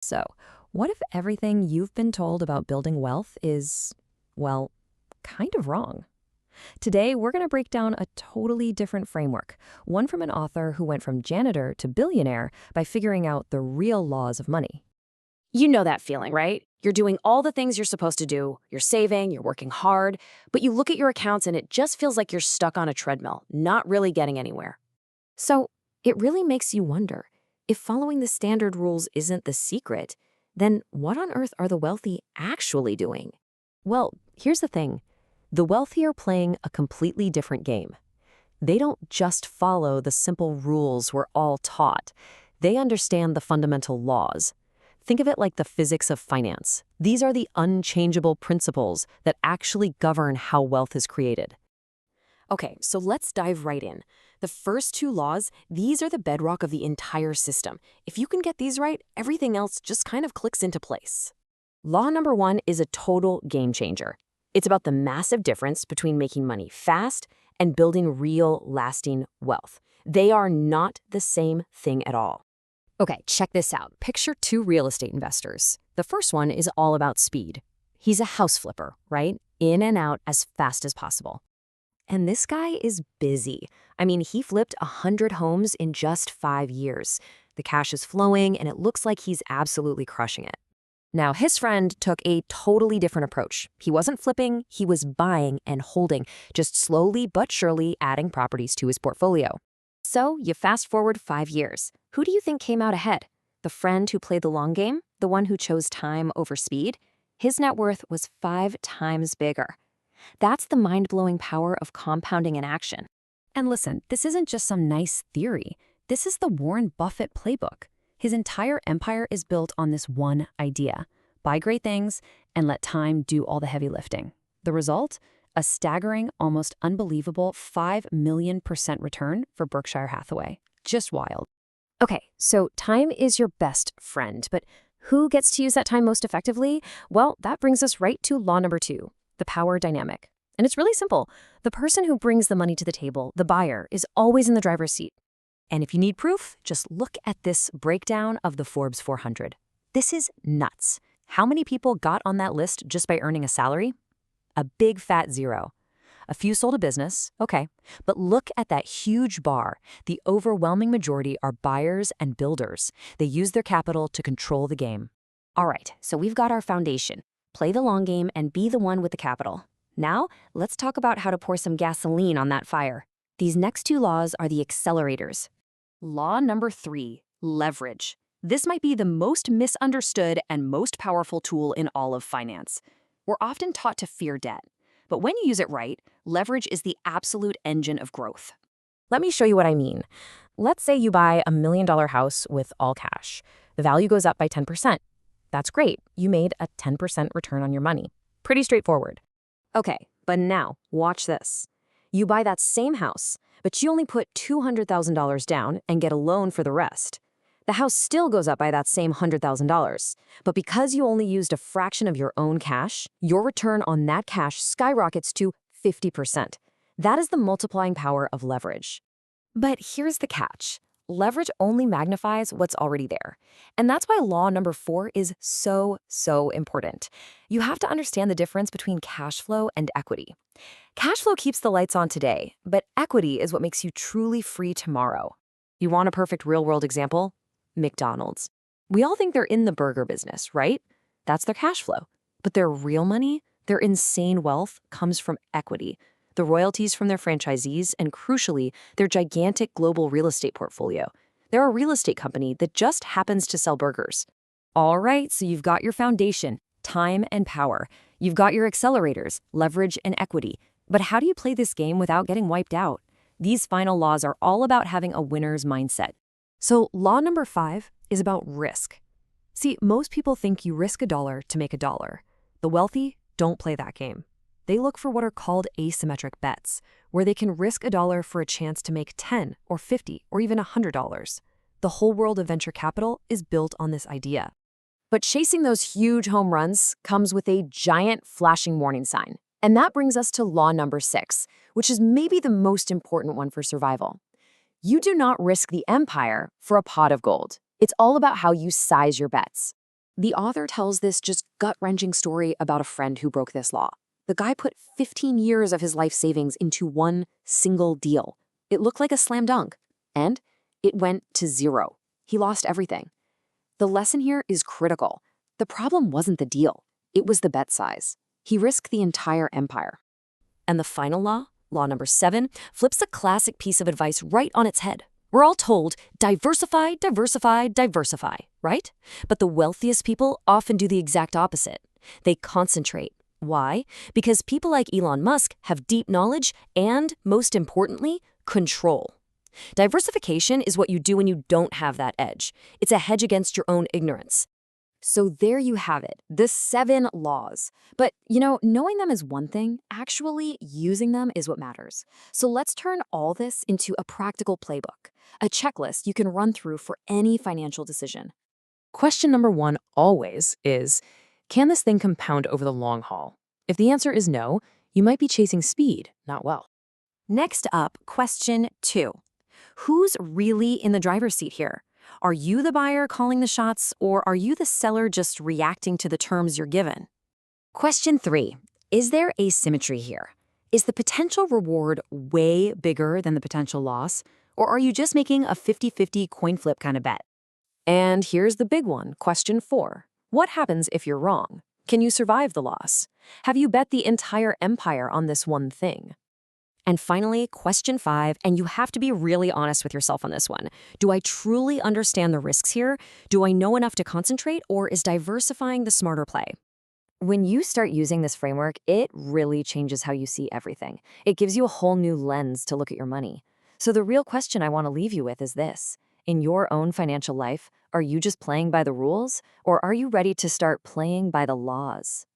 So, what if everything you've been told about building wealth is, well, kind of wrong? Today, we're going to break down a totally different framework, one from an author who went from janitor to billionaire by figuring out the real laws of money. You know that feeling, right? You're doing all the things you're supposed to do, you're saving, you're working hard, but you look at your accounts and it just feels like you're stuck on a treadmill, not really getting anywhere. So it really makes you wonder, if following the standard rules isn't the secret, then what on earth are the wealthy actually doing? Well, here's the thing. The wealthy are playing a completely different game. They don't just follow the simple rules we're all taught. They understand the fundamental laws. Think of it like the physics of finance. These are the unchangeable principles that actually govern how wealth is created. Okay, so let's dive right in. The first two laws, these are the bedrock of the entire system. If you can get these right, everything else just kind of clicks into place. Law number one is a total game changer. It's about the massive difference between making money fast and building real, lasting wealth. They are not the same thing at all. Okay, check this out. Picture two real estate investors. The first one is all about speed. He's a house flipper, right? In and out as fast as possible. And this guy is busy. I mean, he flipped 100 homes in just 5 years. The cash is flowing, and it looks like he's absolutely crushing it. Now, his friend took a totally different approach. He wasn't flipping, he was buying and holding, just slowly but surely adding properties to his portfolio. So, you fast forward 5 years. Who do you think came out ahead? The friend who played the long game? The one who chose time over speed? His net worth was 5 times bigger. That's the mind-blowing power of compounding in action. And listen, this isn't just some nice theory. This is the Warren Buffett playbook. His entire empire is built on this one idea: buy great things and let time do all the heavy lifting. The result? A staggering, almost unbelievable 5 million% return for Berkshire Hathaway. Just wild. Okay, so time is your best friend, but who gets to use that time most effectively? Well, that brings us right to law number 2, the power dynamic. And it's really simple. The person who brings the money to the table, the buyer, is always in the driver's seat. And if you need proof, just look at this breakdown of the Forbes 400. This is nuts. How many people got on that list just by earning a salary? A big fat zero. A few sold a business, okay, but look at that huge bar. The overwhelming majority are buyers and builders. They use their capital to control the game. All right, so we've got our foundation. Play the long game and be the one with the capital. Now, let's talk about how to pour some gasoline on that fire. These next two laws are the accelerators. Law number 3, leverage. This might be the most misunderstood and most powerful tool in all of finance. We're often taught to fear debt, but when you use it right, leverage is the absolute engine of growth. Let me show you what I mean. Let's say you buy a $1 million house with all cash. The value goes up by 10%. That's great. You made a 10% return on your money. Pretty straightforward. Okay, but now, watch this. You buy that same house, but you only put $200,000 down and get a loan for the rest. The house still goes up by that same $100,000, but because you only used a fraction of your own cash, your return on that cash skyrockets to 50%. That is the multiplying power of leverage. But here's the catch. Leverage only magnifies what's already there. And that's why law number 4 is so important. You have to understand the difference between cash flow and equity. Cash flow keeps the lights on today, but equity is what makes you truly free tomorrow. You want a perfect real-world example? McDonald's. We all think they're in the burger business, right? That's their cash flow. But their real money, their insane wealth, comes from equity. The royalties from their franchisees, and crucially, their gigantic global real estate portfolio. They're a real estate company that just happens to sell burgers. All right, so you've got your foundation, time and power. You've got your accelerators, leverage and equity. But how do you play this game without getting wiped out? These final laws are all about having a winner's mindset. So law number 5 is about risk. See, most people think you risk $1 to make $1. The wealthy don't play that game. They look for what are called asymmetric bets, where they can risk $1 for a chance to make $10 or $50 or even $100. The whole world of venture capital is built on this idea. But chasing those huge home runs comes with a giant flashing warning sign. And that brings us to law number 6, which is maybe the most important one for survival. You do not risk the empire for a pot of gold. It's all about how you size your bets. The author tells this just gut-wrenching story about a friend who broke this law. The guy put 15 years of his life savings into one single deal. It looked like a slam dunk, and it went to zero. He lost everything. The lesson here is critical. The problem wasn't the deal. It was the bet size. He risked the entire empire. And the final law, law number 7, flips a classic piece of advice right on its head. We're all told, diversify, diversify, diversify, right? But the wealthiest people often do the exact opposite. They concentrate. Why? Because people like Elon Musk have deep knowledge and, most importantly, control. Diversification is what you do when you don't have that edge. It's a hedge against your own ignorance. So there you have it, the 7 laws. But, knowing them is one thing, actually using them is what matters. So let's turn all this into a practical playbook, a checklist you can run through for any financial decision. Question number 1 always is, can this thing compound over the long haul? If the answer is no, you might be chasing speed, not wealth. Next up, question 2. Who's really in the driver's seat here? Are you the buyer calling the shots, or are you the seller just reacting to the terms you're given? Question 3, is there asymmetry here? Is the potential reward way bigger than the potential loss, or are you just making a 50-50 coin flip kind of bet? And here's the big one, question 4. What happens if you're wrong? Can you survive the loss? Have you bet the entire empire on this one thing? And finally, question 5, and you have to be really honest with yourself on this one. Do I truly understand the risks here? Do I know enough to concentrate, or is diversifying the smarter play? When you start using this framework, it really changes how you see everything. It gives you a whole new lens to look at your money. So the real question I want to leave you with is this. In your own financial life, are you just playing by the rules, or are you ready to start playing by the laws?